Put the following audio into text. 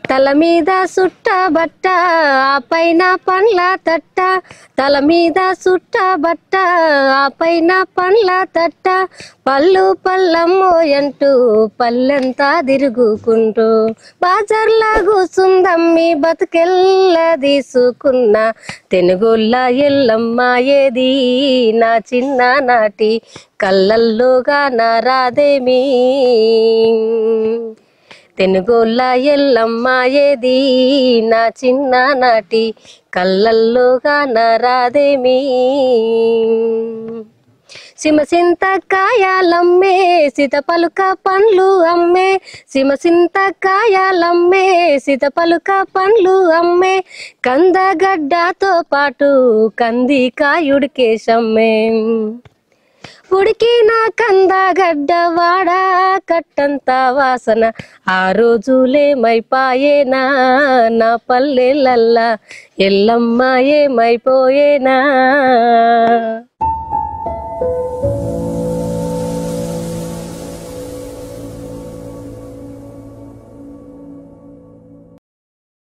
తల మీద సుట్ట బట్ట ఆ పైన పండ్ల తట్ట, తల మీద సుట్ట బట్ట ఆ పైన పండ్ల తట్ట, పళ్ళు పల్లమ్మోయంటూ పల్లెంతా తిరుగుకుంటూ బాజర్లా కూసుందమ్మి బతుకెల్ల తీసుకున్న తెనుగోళ్ళ ఎల్లమ్మ ఏది నా చిన్ననాటి కళ్ళల్లోగా నారాదేమి. తెనుగోళ్ళ ఎల్లమ్మ ఏది నా చిన్ననాటి కళ్ళల్లోగా నారాదేమి. సిమసింతకాయలమ్మే సీతపలుక పండ్లు అమ్మే, సిమసింతకాయలమ్మే సీతపలుక పండ్లు అమ్మే, కందగడ్డతో పాటు కందికాయుడికేసమ్మే. ఉడికిన కందగడ్డ వాడ కట్టంత వాసన ఆ రోజులేమైపాయేనా నా పల్లెలల్లా ఎల్లమ్మ ఏమైపోయేనా.